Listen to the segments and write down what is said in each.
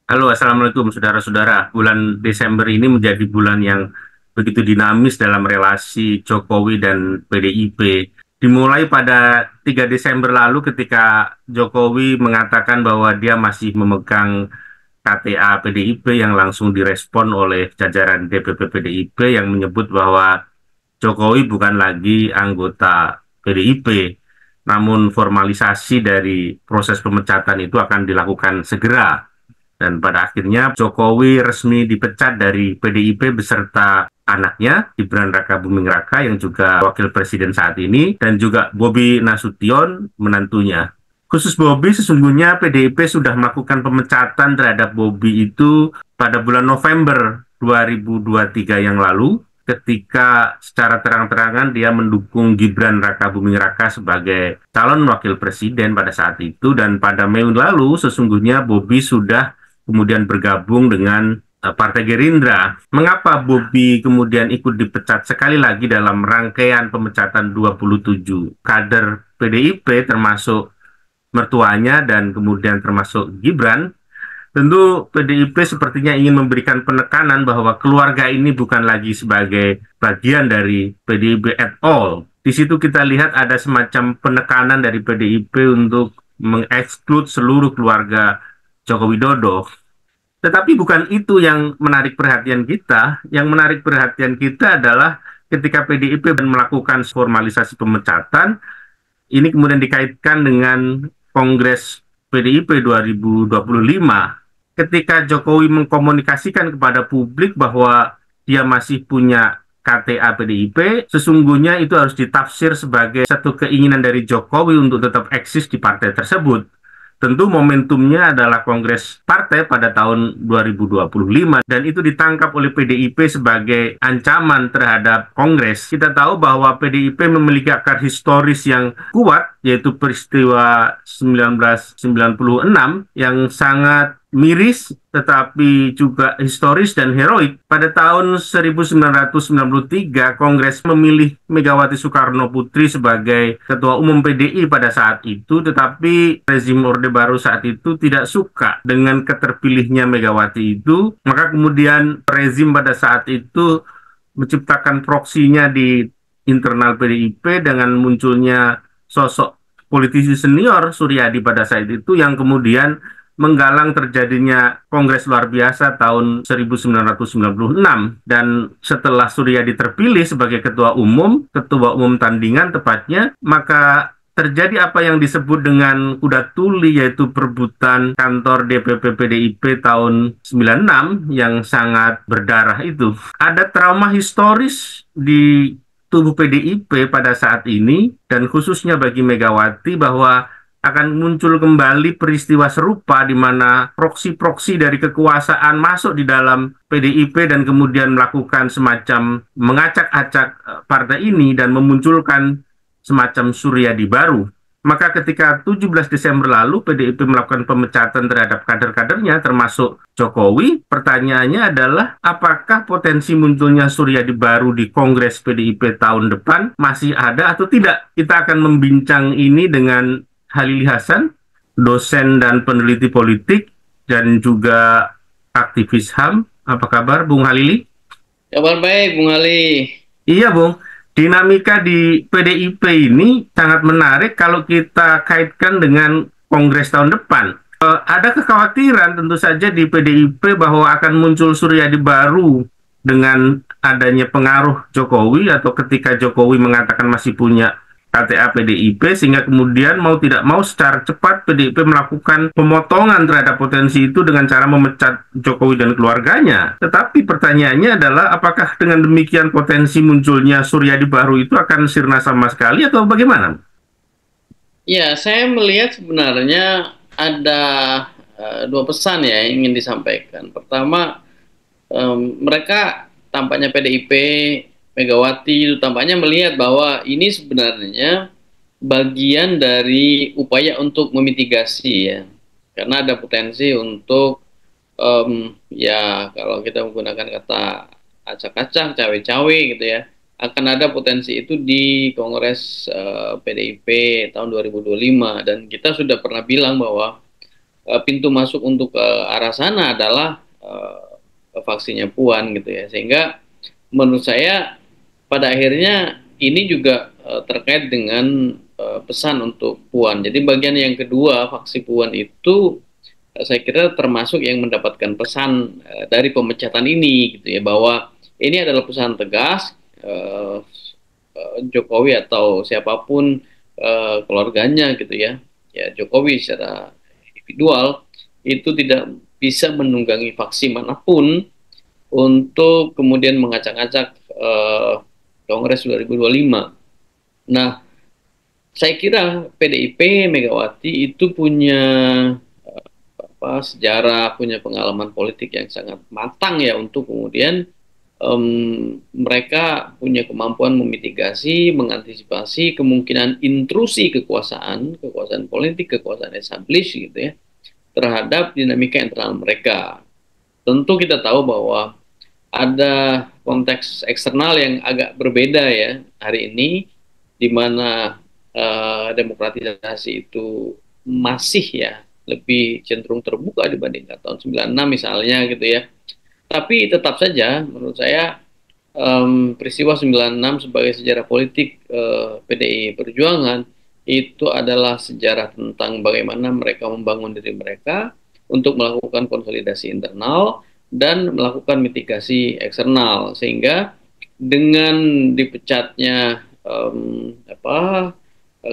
Halo, Assalamualaikum saudara-saudara. Bulan Desember ini menjadi bulan yang begitu dinamis dalam relasi Jokowi dan PDIP. Dimulai pada 3 Desember lalu ketika Jokowi mengatakan bahwa dia masih memegang KTA PDIP yang langsung direspon oleh jajaran DPP PDIP yang menyebut bahwa Jokowi bukan lagi anggota PDIP. Namun formalisasi dari proses pemecatan itu akan dilakukan segera. Dan pada akhirnya Jokowi resmi dipecat dari PDIP beserta anaknya, Gibran Rakabuming Raka yang juga wakil presiden saat ini, dan juga Bobi Nasution, menantunya. Khusus Bobi, sesungguhnya PDIP sudah melakukan pemecatan terhadap Bobi itu pada bulan November 2023 yang lalu, ketika secara terang-terangan dia mendukung Gibran Rakabuming Raka sebagai calon wakil presiden pada saat itu, dan pada Mei lalu sesungguhnya Bobi sudah kemudian bergabung dengan Partai Gerindra. Mengapa Bobi kemudian ikut dipecat sekali lagi dalam rangkaian pemecatan 27 kader PDIP termasuk mertuanya dan kemudian termasuk Gibran? Tentu PDIP sepertinya ingin memberikan penekanan bahwa keluarga ini bukan lagi sebagai bagian dari PDIP at all. Di situ kita lihat ada semacam penekanan dari PDIP untuk mengeksklud seluruh keluarga Joko Widodo. Tetapi bukan itu yang menarik perhatian kita. Yang menarik perhatian kita adalah ketika PDIP melakukan formalisasi pemecatan, ini kemudian dikaitkan dengan Kongres PDIP 2025. Ketika Jokowi mengkomunikasikan kepada publik bahwa dia masih punya KTA PDIP, sesungguhnya itu harus ditafsir sebagai satu keinginan dari Jokowi untuk tetap eksis di partai tersebut. Tentu momentumnya adalah Kongres Partai pada tahun 2025 dan itu ditangkap oleh PDIP sebagai ancaman terhadap Kongres. Kita tahu bahwa PDIP memiliki akar historis yang kuat, yaitu peristiwa 1996 yang sangat miris tetapi juga historis dan heroik. Pada tahun 1993, Kongres memilih Megawati Soekarno Putri sebagai Ketua Umum PDI pada saat itu, tetapi rezim Orde Baru saat itu tidak suka dengan keterpilihnya Megawati itu, maka kemudian rezim pada saat itu menciptakan proksinya di internal PDIP dengan munculnya sosok politisi senior Suryadi pada saat itu yang kemudian menggalang terjadinya Kongres luar biasa tahun 1996. Dan setelah Suryadi terpilih sebagai ketua umum tandingan tepatnya, maka terjadi apa yang disebut dengan kuda tuli, yaitu perebutan kantor DPP PDIP tahun 96 yang sangat berdarah itu. Ada trauma historis di tubuh PDIP pada saat ini, dan khususnya bagi Megawati, bahwa akan muncul kembali peristiwa serupa di mana proksi-proksi dari kekuasaan masuk di dalam PDIP dan kemudian melakukan semacam mengacak-acak partai ini dan memunculkan semacam Suryadi baru. Maka ketika 17 Desember lalu PDIP melakukan pemecatan terhadap kader-kadernya termasuk Jokowi, pertanyaannya adalah apakah potensi munculnya Suryadi baru di Kongres PDIP tahun depan masih ada atau tidak? Kita akan membincang ini dengan Halili Hasan, dosen dan peneliti politik, dan juga aktivis HAM. Apa kabar, Bung Halili? Kabar baik, Bung Ali. Iya, Bung. Dinamika di PDIP ini sangat menarik kalau kita kaitkan dengan Kongres tahun depan. Ada kekhawatiran tentu saja di PDIP bahwa akan muncul Suryadi baru dengan adanya pengaruh Jokowi atau ketika Jokowi mengatakan masih punya KTA PDIP, sehingga kemudian mau tidak mau secara cepat PDIP melakukan pemotongan terhadap potensi itu dengan cara memecat Jokowi dan keluarganya. Tetapi pertanyaannya adalah apakah dengan demikian potensi munculnya Suryadi baru itu akan sirna sama sekali atau bagaimana? Ya, saya melihat sebenarnya ada dua pesan ya yang ingin disampaikan. Pertama, mereka tampaknya PDIP, Megawati itu tampaknya melihat bahwa ini sebenarnya bagian dari upaya untuk memitigasi ya. Karena ada potensi untuk ya kalau kita menggunakan kata acak-acak, cawe-cawe gitu ya, akan ada potensi itu di Kongres PDIP tahun 2025, dan kita sudah pernah bilang bahwa pintu masuk untuk ke arah sana adalah faksinya Puan gitu ya. Sehingga menurut saya pada akhirnya ini juga terkait dengan pesan untuk Puan. Jadi bagian yang kedua faksi Puan itu saya kira termasuk yang mendapatkan pesan dari pemecatan ini gitu ya, bahwa ini adalah pesan tegas Jokowi atau siapapun keluarganya gitu ya, ya Jokowi secara individual itu tidak bisa menunggangi faksi manapun untuk kemudian mengacak-acak Kongres 2025. Nah, saya kira PDIP Megawati itu punya sejarah, punya pengalaman politik yang sangat matang ya untuk kemudian mereka punya kemampuan memitigasi, mengantisipasi kemungkinan intrusi kekuasaan politik, kekuasaan establish gitu ya, terhadap dinamika internal mereka. Tentu kita tahu bahwa ada konteks eksternal yang agak berbeda ya hari ini, di mana demokratisasi itu masih ya lebih cenderung terbuka dibandingkan tahun 96 misalnya gitu ya. Tapi tetap saja menurut saya peristiwa 96 sebagai sejarah politik PDI Perjuangan itu adalah sejarah tentang bagaimana mereka membangun diri mereka untuk melakukan konsolidasi internal dan melakukan mitigasi eksternal, sehingga dengan dipecatnya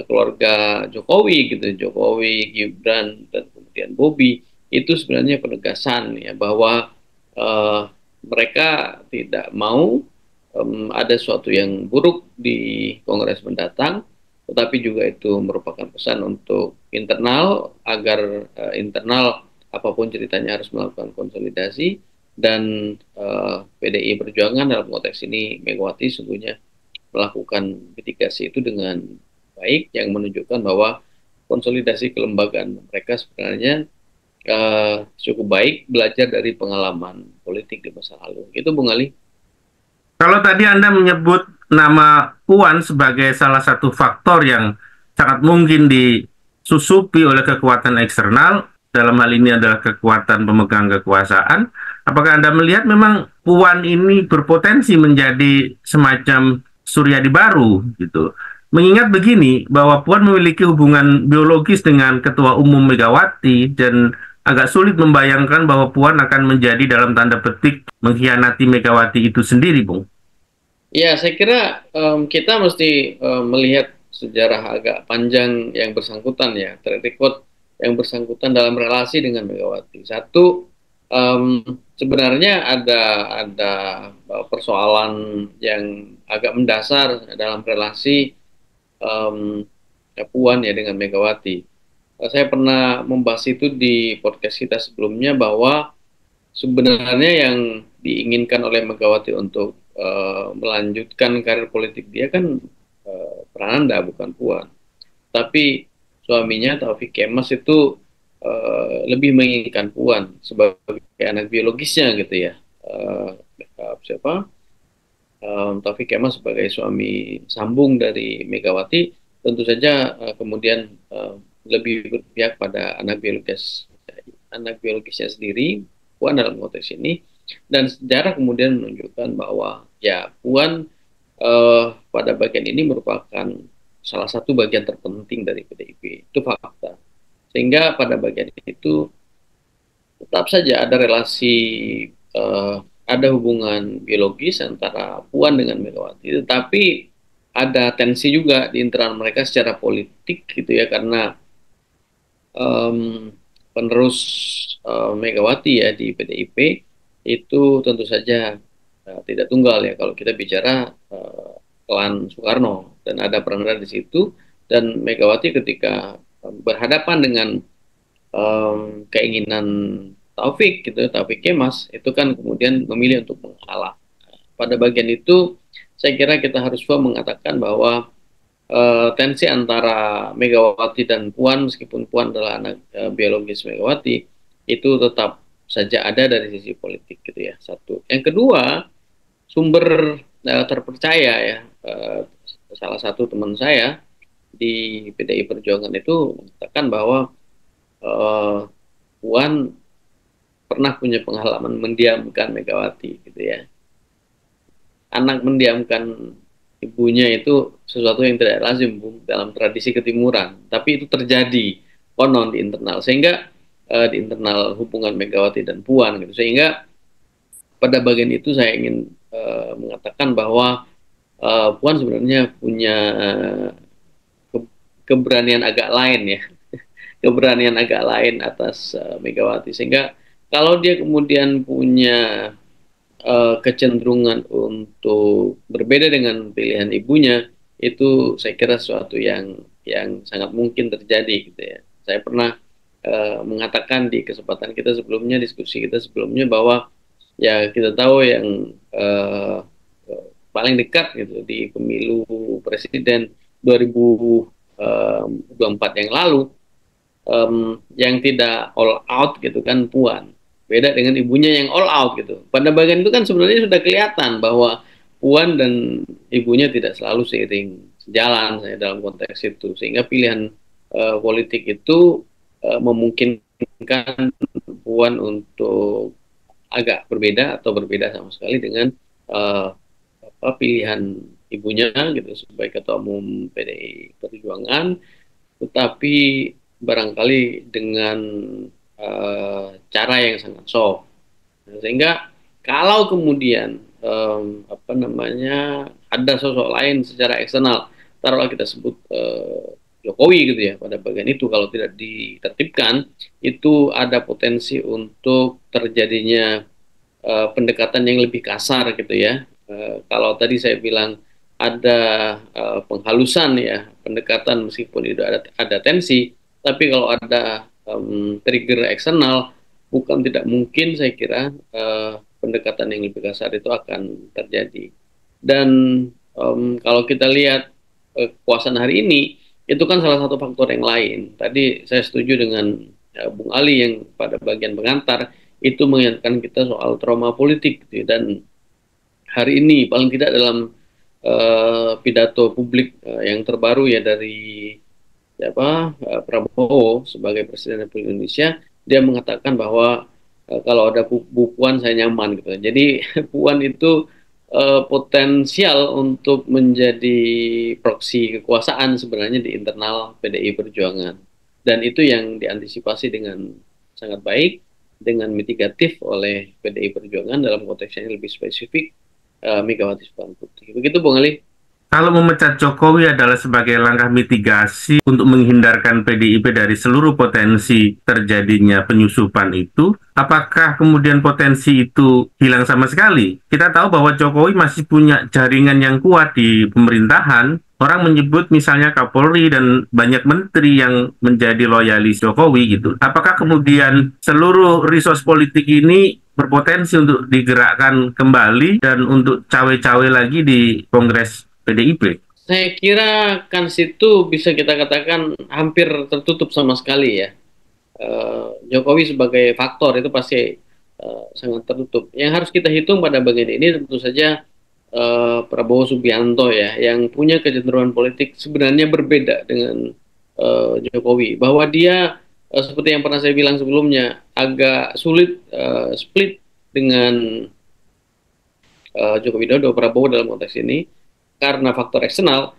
keluarga Jokowi gitu, Jokowi, Gibran dan kemudian Bobi, itu sebenarnya penegasan ya bahwa mereka tidak mau ada sesuatu yang buruk di Kongres mendatang, tetapi juga itu merupakan pesan untuk internal agar internal apapun ceritanya harus melakukan konsolidasi, dan PDI Perjuangan dalam konteks ini Megawati sungguhnya melakukan mitigasi itu dengan baik, yang menunjukkan bahwa konsolidasi kelembagaan mereka sebenarnya cukup baik, belajar dari pengalaman politik di masa lalu. Itu Bung Ali. Kalau tadi Anda menyebut nama Puan sebagai salah satu faktor yang sangat mungkin disusupi oleh kekuatan eksternal, dalam hal ini adalah kekuatan pemegang kekuasaan, apakah Anda melihat memang Puan ini berpotensi menjadi semacam Suryadi baru gitu? Mengingat begini, bahwa Puan memiliki hubungan biologis dengan Ketua Umum Megawati, dan agak sulit membayangkan bahwa Puan akan menjadi dalam tanda petik mengkhianati Megawati itu sendiri, Bung. Ya, saya kira kita mesti melihat sejarah agak panjang yang bersangkutan ya, track record yang bersangkutan dalam relasi dengan Megawati. Satu, sebenarnya ada persoalan yang agak mendasar dalam relasi Puan ya dengan Megawati. Saya pernah membahas itu di podcast kita sebelumnya, bahwa sebenarnya yang diinginkan oleh Megawati untuk melanjutkan karir politik dia kan Prananda, bukan Puan. Tapi suaminya Taufik Kemas itu lebih menginginkan Puan sebagai anak biologisnya gitu ya. Taufik Kemas sebagai suami sambung dari Megawati tentu saja kemudian lebih berpihak pada anak biologisnya sendiri, Puan dalam konteks ini. Dan sejarah kemudian menunjukkan bahwa ya Puan pada bagian ini merupakan salah satu bagian terpenting dari PDIP, itu fakta. Sehingga pada bagian itu tetap saja ada relasi, ada hubungan biologis antara Puan dengan Megawati, tetapi ada tensi juga di internal mereka secara politik gitu ya, karena penerus Megawati ya di PDIP itu tentu saja tidak tunggal ya, kalau kita bicara klan Soekarno, dan ada Prananda di situ, dan Megawati ketika berhadapan dengan keinginan Taufik gitu, Taufik Kemas, itu kan kemudian memilih untuk mengalah. Pada bagian itu saya kira kita harus mengatakan bahwa tensi antara Megawati dan Puan, meskipun Puan adalah anak biologis Megawati, itu tetap saja ada dari sisi politik gitu ya. Satu. Yang kedua, sumber terpercaya ya, salah satu teman saya di PDI Perjuangan itu mengatakan bahwa Puan pernah punya pengalaman mendiamkan Megawati gitu ya. Anak mendiamkan ibunya itu sesuatu yang tidak lazim, Bung, dalam tradisi ketimuran. Tapi itu terjadi konon di internal, sehingga di internal hubungan Megawati dan Puan gitu. Sehingga pada bagian itu saya ingin mengatakan bahwa Puan sebenarnya punya keberanian agak lain ya, keberanian agak lain atas Megawati. Sehingga kalau dia kemudian punya kecenderungan untuk berbeda dengan pilihan ibunya, itu saya kira sesuatu yang sangat mungkin terjadi gitu ya. Saya pernah mengatakan di kesempatan kita sebelumnya, diskusi kita sebelumnya, bahwa ya kita tahu yang paling dekat gitu di pemilu presiden 2024 yang lalu, yang tidak all out gitu kan Puan. Beda dengan ibunya yang all out gitu. Pada bagian itu kan sebenarnya sudah kelihatan bahwa Puan dan ibunya tidak selalu seiring sejalan saya dalam konteks itu. Sehingga pilihan politik itu memungkinkan Puan untuk agak berbeda atau berbeda sama sekali dengan uh, pilihan ibunya gitu sebagai ketua umum PDI Perjuangan, tetapi barangkali dengan cara yang sangat soft. Nah, sehingga kalau kemudian apa namanya ada sosok lain secara eksternal, taruhlah kita sebut Jokowi gitu ya, pada bagian itu kalau tidak ditertibkan, itu ada potensi untuk terjadinya pendekatan yang lebih kasar gitu ya. Kalau tadi saya bilang ada penghalusan ya pendekatan meskipun itu ada tensi, tapi kalau ada trigger eksternal, bukan tidak mungkin saya kira pendekatan yang lebih kasar itu akan terjadi. Dan kalau kita lihat kekuasaan hari ini, itu kan salah satu faktor yang lain. Tadi saya setuju dengan Bung Ali yang pada bagian pengantar itu mengingatkan kita soal trauma politik gitu. Dan hari ini paling tidak dalam pidato publik yang terbaru ya dari Prabowo sebagai Presiden Republik Indonesia, dia mengatakan bahwa kalau ada Bu Puan saya nyaman gitu. Jadi Puan itu potensial untuk menjadi proksi kekuasaan sebenarnya di internal PDI Perjuangan. Dan itu yang diantisipasi dengan sangat baik, dengan mitigatif oleh PDI Perjuangan dalam konteks yang lebih spesifik Megawati Soekarno Putri. Begitu Bung Ali. Kalau memecat Jokowi adalah sebagai langkah mitigasi untuk menghindarkan PDIP dari seluruh potensi terjadinya penyusupan itu, apakah kemudian potensi itu hilang sama sekali? Kita tahu bahwa Jokowi masih punya jaringan yang kuat di pemerintahan. Orang menyebut misalnya Kapolri dan banyak menteri yang menjadi loyalis Jokowi gitu. Apakah kemudian seluruh resource politik ini berpotensi untuk digerakkan kembali dan untuk cawe-cawe lagi di Kongres PDIP? Saya kira kan situ bisa kita katakan hampir tertutup sama sekali ya. Jokowi sebagai faktor itu pasti sangat tertutup. Yang harus kita hitung pada bagian ini tentu saja Prabowo Subianto ya, yang punya kecenderungan politik sebenarnya berbeda dengan Jokowi. Bahwa dia seperti yang pernah saya bilang sebelumnya, agak sulit split dengan Joko Widodo, Prabowo dalam konteks ini karena faktor eksternal.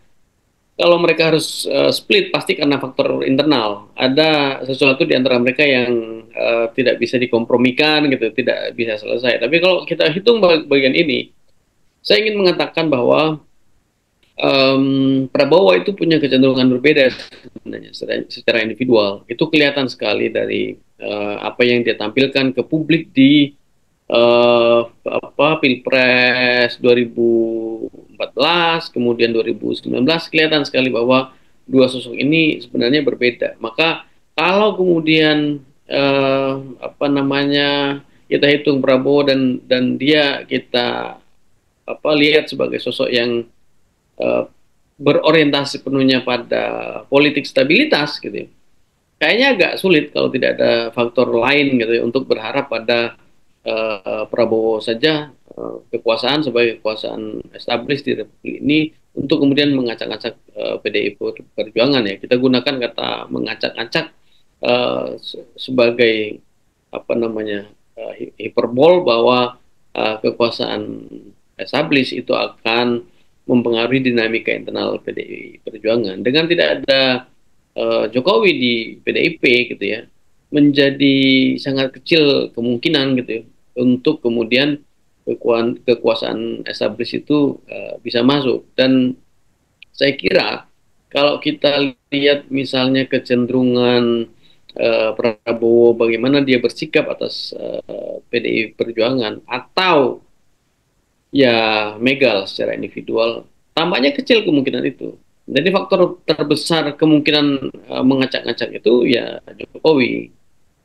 Kalau mereka harus split pasti karena faktor internal. Ada sesuatu di antara mereka yang tidak bisa dikompromikan gitu, tidak bisa selesai. Tapi kalau kita hitung bagian ini, saya ingin mengatakan bahwa Prabowo itu punya kecenderungan berbeda sebenarnya secara individual. Itu kelihatan sekali dari apa yang dia tampilkan ke publik di Pilpres 2014, kemudian 2019, kelihatan sekali bahwa dua sosok ini sebenarnya berbeda. Maka kalau kemudian kita hitung Prabowo dan dia kita lihat sebagai sosok yang berorientasi penuhnya pada politik stabilitas gitu, kayaknya agak sulit kalau tidak ada faktor lain gitu ya, untuk berharap pada Prabowo saja kekuasaan sebagai kekuasaan established di Republik ini untuk kemudian mengacak-acak PDI Perjuangan ya. Kita gunakan kata mengacak-acak sebagai apa namanya hiperbol bahwa kekuasaan establis itu akan mempengaruhi dinamika internal PDI Perjuangan. Dengan tidak ada Jokowi di PDIP gitu ya, menjadi sangat kecil kemungkinan gitu ya, untuk kemudian kekuasaan establis itu bisa masuk. Dan saya kira kalau kita lihat misalnya kecenderungan Prabowo bagaimana dia bersikap atas PDI Perjuangan atau ya Megal secara individual, tampaknya kecil kemungkinan itu. Jadi faktor terbesar kemungkinan mengacak-ngacak itu ya Jokowi,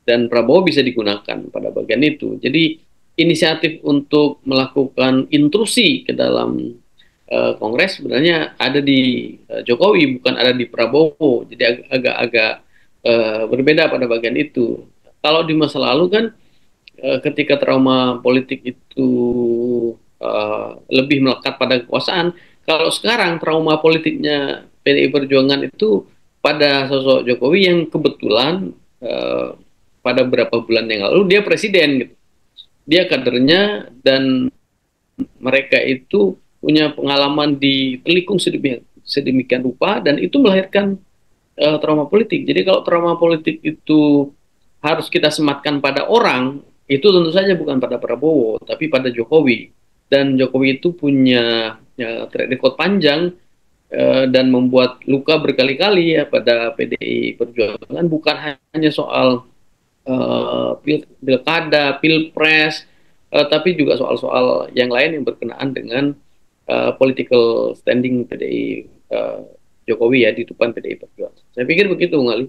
dan Prabowo bisa digunakan pada bagian itu. Jadi inisiatif untuk melakukan intrusi ke dalam Kongres sebenarnya ada di Jokowi, bukan ada di Prabowo. Jadi agak-agak berbeda pada bagian itu. Kalau di masa lalu kan ketika trauma politik itu lebih melekat pada kekuasaan, kalau sekarang trauma politiknya PDI Perjuangan itu pada sosok Jokowi yang kebetulan pada beberapa bulan yang lalu dia presiden gitu. Dia kadernya dan mereka itu punya pengalaman di telikung sedemikian rupa dan itu melahirkan trauma politik. Jadi kalau trauma politik itu harus kita sematkan pada orang, itu tentu saja bukan pada Prabowo, tapi pada Jokowi. Dan Jokowi itu punya track record panjang dan membuat luka berkali-kali ya pada PDI Perjuangan, bukan hanya soal pilkada, pilpres, tapi juga soal-soal yang lain yang berkenaan dengan political standing PDI Jokowi ya di depan PDI Perjuangan. Saya pikir begitu, Bung Ali.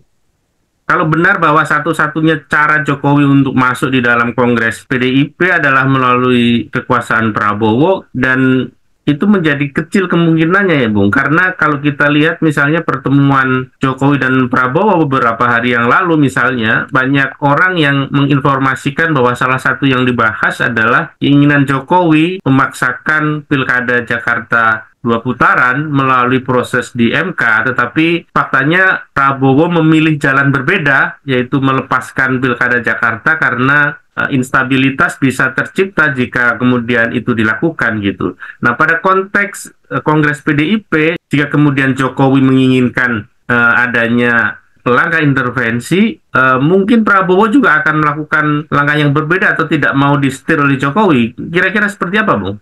Kalau benar bahwa satu-satunya cara Jokowi untuk masuk di dalam Kongres PDIP adalah melalui kekuasaan Prabowo, dan itu menjadi kecil kemungkinannya ya Bung, karena kalau kita lihat misalnya pertemuan Jokowi dan Prabowo beberapa hari yang lalu misalnya, banyak orang yang menginformasikan bahwa salah satu yang dibahas adalah keinginan Jokowi memaksakan Pilkada Jakarta 2 putaran melalui proses di MK, tetapi faktanya Prabowo memilih jalan berbeda, yaitu melepaskan Pilkada Jakarta karena instabilitas bisa tercipta jika kemudian itu dilakukan gitu. Nah, pada konteks Kongres PDIP, jika kemudian Jokowi menginginkan adanya langkah intervensi, mungkin Prabowo juga akan melakukan langkah yang berbeda atau tidak mau disetir oleh Jokowi. Kira-kira seperti apa, Bung?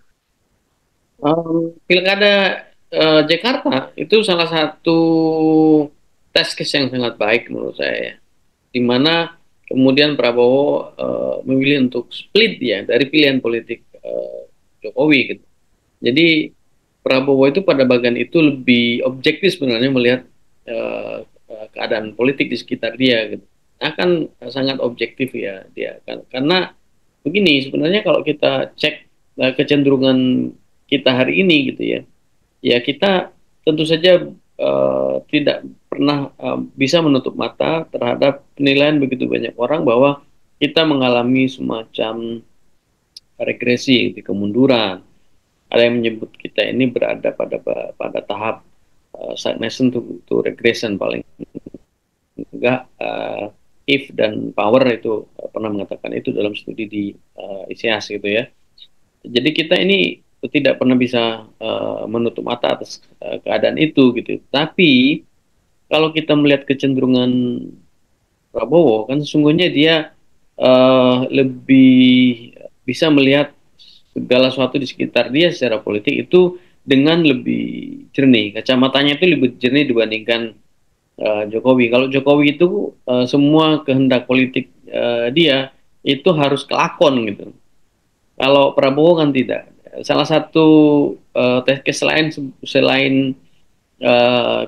Pilkada Jakarta itu salah satu test case yang sangat baik menurut saya ya. Di mana kemudian Prabowo memilih untuk split ya dari pilihan politik Jokowi gitu. Jadi Prabowo itu pada bagian itu lebih objektif sebenarnya melihat keadaan politik di sekitar dia gitu. Akan sangat objektif ya dia kan, karena begini sebenarnya kalau kita cek kecenderungan kita hari ini gitu ya, ya kita tentu saja tidak pernah bisa menutup mata terhadap penilaian begitu banyak orang bahwa kita mengalami semacam regresi di kemunduran. Ada yang menyebut kita ini berada pada tahap stagnation to regression paling enggak. If dan Power itu pernah mengatakan itu dalam studi di ICIAS gitu ya. Jadi kita ini tidak pernah bisa menutup mata atas keadaan itu gitu. Tapi kalau kita melihat kecenderungan Prabowo kan sesungguhnya dia lebih bisa melihat segala sesuatu di sekitar dia secara politik itu dengan lebih jernih. Kacamatanya itu lebih jernih dibandingkan Jokowi. Kalau Jokowi itu semua kehendak politik dia itu harus kelakon gitu. Kalau Prabowo kan tidak. Salah satu test selain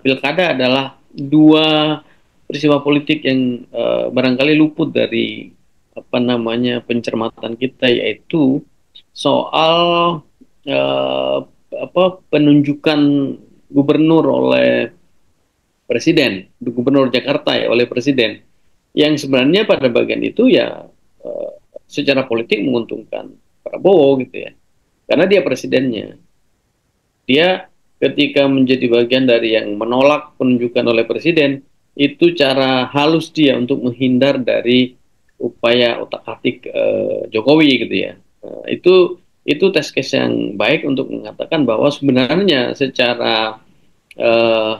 pilkada adalah dua peristiwa politik yang barangkali luput dari apa namanya pencermatan kita, yaitu soal penunjukan gubernur oleh presiden, gubernur Jakarta ya oleh presiden, yang sebenarnya pada bagian itu ya secara politik menguntungkan Prabowo gitu ya, karena dia presidennya. Dia ketika menjadi bagian dari yang menolak penunjukan oleh presiden, itu cara halus dia untuk menghindar dari upaya otak-atik Jokowi gitu ya. Itu test case yang baik untuk mengatakan bahwa sebenarnya secara eh,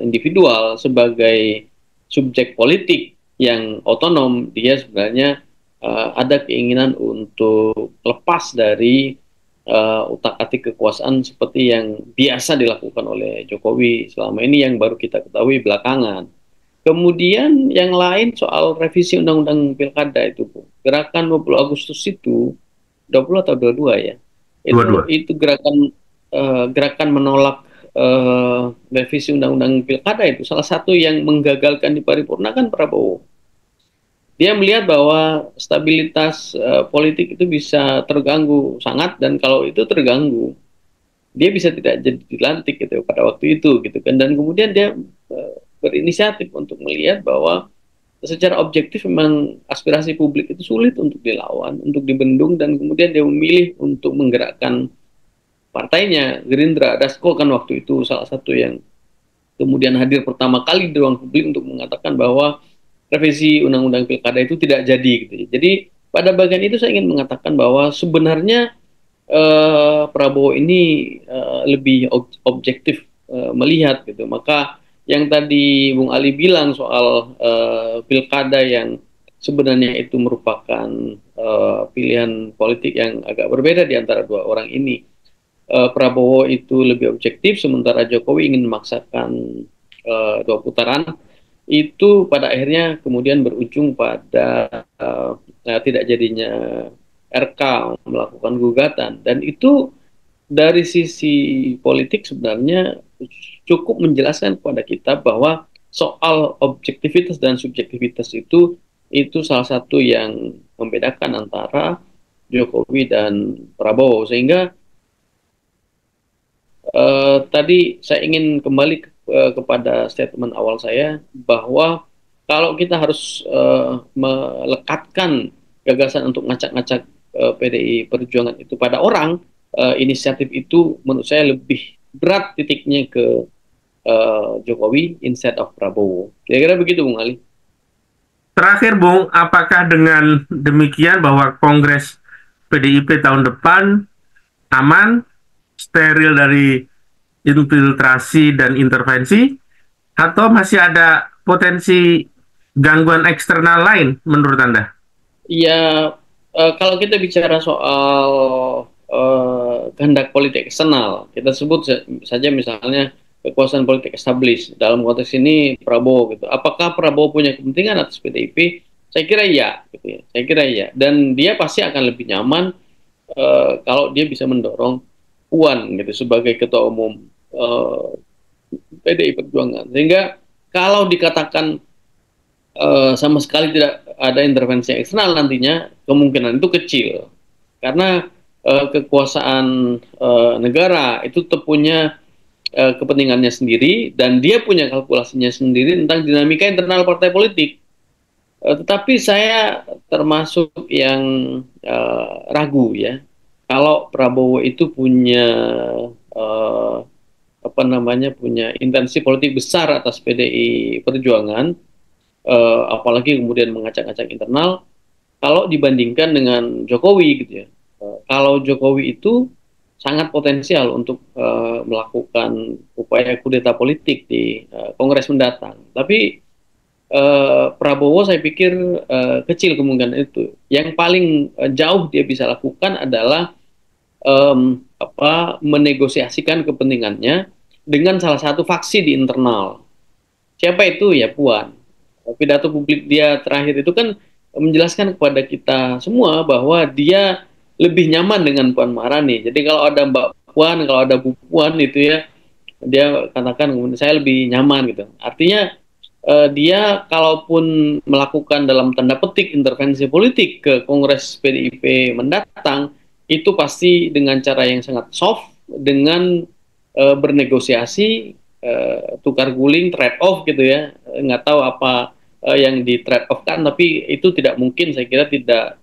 individual sebagai subjek politik yang otonom, dia sebenarnya ada keinginan untuk lepas dari utak-atik kekuasaan seperti yang biasa dilakukan oleh Jokowi selama ini yang baru kita ketahui belakangan. Kemudian yang lain soal revisi Undang-Undang Pilkada itu, Bu. Gerakan 20 Agustus itu 20 atau 22 ya. Dua-dua. Itu gerakan menolak revisi Undang-Undang Pilkada itu salah satu yang menggagalkan di paripurna kan Prabowo. Dia melihat bahwa stabilitas politik itu bisa terganggu sangat, dan kalau itu terganggu dia bisa tidak jadi dilantik gitu pada waktu itu gitu kan, dan kemudian dia berinisiatif untuk melihat bahwa secara objektif memang aspirasi publik itu sulit untuk dilawan, untuk dibendung, dan kemudian dia memilih untuk menggerakkan partainya Gerindra. Dasko kan waktu itu salah satu yang kemudian hadir pertama kali di ruang publik untuk mengatakan bahwa revisi Undang-Undang Pilkada itu tidak jadi gitu. Jadi pada bagian itu saya ingin mengatakan bahwa sebenarnya Prabowo ini lebih objektif melihat gitu. Maka yang tadi Bung Ali bilang soal pilkada yang sebenarnya itu merupakan pilihan politik yang agak berbeda di antara dua orang ini. Prabowo itu lebih objektif, sementara Jokowi ingin memaksakan dua putaran. Itu pada akhirnya kemudian berujung pada tidak jadinya RK melakukan gugatan, dan itu dari sisi politik sebenarnya cukup menjelaskan kepada kita bahwa soal objektivitas dan subjektivitas itu salah satu yang membedakan antara Jokowi dan Prabowo. Sehingga tadi saya ingin kembali kepada statement awal saya bahwa kalau kita harus melekatkan gagasan untuk ngacak-ngacak PDI Perjuangan itu pada orang, inisiatif itu menurut saya lebih berat titiknya ke Jokowi instead of Prabowo. Kira-kira begitu, Bung Ali. Terakhir, Bung, apakah dengan demikian bahwa Kongres PDIP tahun depan aman, steril dari infiltrasi dan intervensi, atau masih ada potensi gangguan eksternal lain menurut Anda? Ya, kalau kita bicara soal kehendak politik eksternal, kita sebut saja misalnya kekuasaan politik established. Dalam konteks ini Prabowo gitu. Apakah Prabowo punya kepentingan atas PDIP? Saya kira iya, gitu ya. Saya kira iya. Dan dia pasti akan lebih nyaman kalau dia bisa mendorong Puan gitu sebagai ketua umum PDI Perjuangan. Sehingga kalau dikatakan sama sekali tidak ada intervensi eksternal nantinya, kemungkinan itu kecil. Karena kekuasaan negara itu punya kepentingannya sendiri, dan dia punya kalkulasinya sendiri tentang dinamika internal partai politik. Tetapi saya termasuk yang ragu ya, kalau Prabowo itu punya punya intensi politik besar atas PDI Perjuangan, apalagi kemudian mengacak-acak internal, kalau dibandingkan dengan Jokowi gitu ya. Kalau Jokowi itu sangat potensial untuk melakukan upaya kudeta politik di Kongres mendatang. Tapi Prabowo saya pikir kecil kemungkinan itu. Yang paling jauh dia bisa lakukan adalah menegosiasikan kepentingannya dengan salah satu faksi di internal. Siapa itu? Ya Puan. Pidato publik dia terakhir itu kan menjelaskan kepada kita semua bahwa dia lebih nyaman dengan Puan Maharani. Jadi kalau ada Mbak Puan, kalau ada Bu Puan itu ya, dia katakan saya lebih nyaman gitu. Artinya dia kalaupun melakukan dalam tanda petik intervensi politik ke Kongres PDIP mendatang, itu pasti dengan cara yang sangat soft, dengan bernegosiasi, tukar guling, trade off gitu ya. Nggak tahu apa yang di trade off kan, tapi itu tidak mungkin, saya kira tidak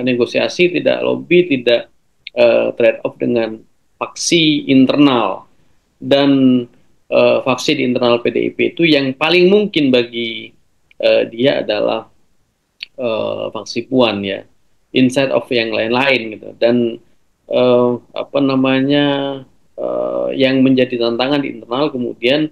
negosiasi, tidak lobby, tidak trade off dengan faksi internal. Dan faksi di internal PDIP itu yang paling mungkin bagi dia adalah faksi Puan ya, inside of yang lain-lain gitu. Dan apa namanya yang menjadi tantangan di internal kemudian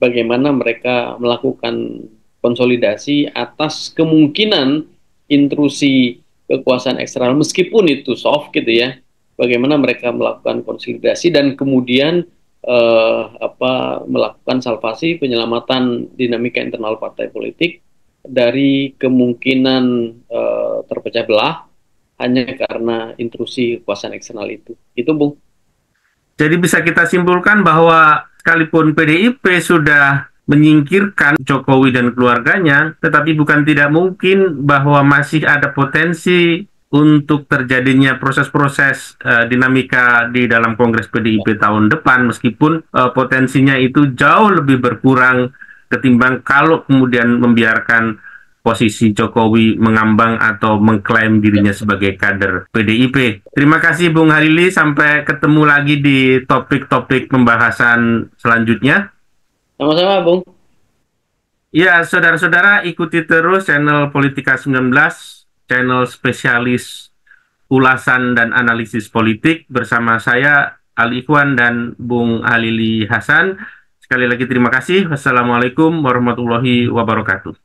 bagaimana mereka melakukan konsolidasi atas kemungkinan intrusi kekuasaan eksternal meskipun itu soft gitu ya. Bagaimana mereka melakukan konsolidasi dan kemudian melakukan salvasi penyelamatan dinamika internal partai politik dari kemungkinan terpecah belah hanya karena intrusi kekuasaan eksternal itu. Itu, Bung. Jadi bisa kita simpulkan bahwa sekalipun PDIP sudah menyingkirkan Jokowi dan keluarganya, tetapi bukan tidak mungkin bahwa masih ada potensi untuk terjadinya proses-proses dinamika di dalam Kongres PDIP tahun depan, meskipun potensinya itu jauh lebih berkurang ketimbang kalau kemudian membiarkan posisi Jokowi mengambang atau mengklaim dirinya sebagai kader PDIP. Terima kasih Bung Halili, sampai ketemu lagi di topik-topik pembahasan selanjutnya. Sama-sama, Bung. Ya, saudara-saudara, ikuti terus channel Politika 19, channel spesialis ulasan dan analisis politik bersama saya, Ali Ikhwan dan Bung Halili Hasan. Sekali lagi terima kasih. Wassalamualaikum warahmatullahi wabarakatuh.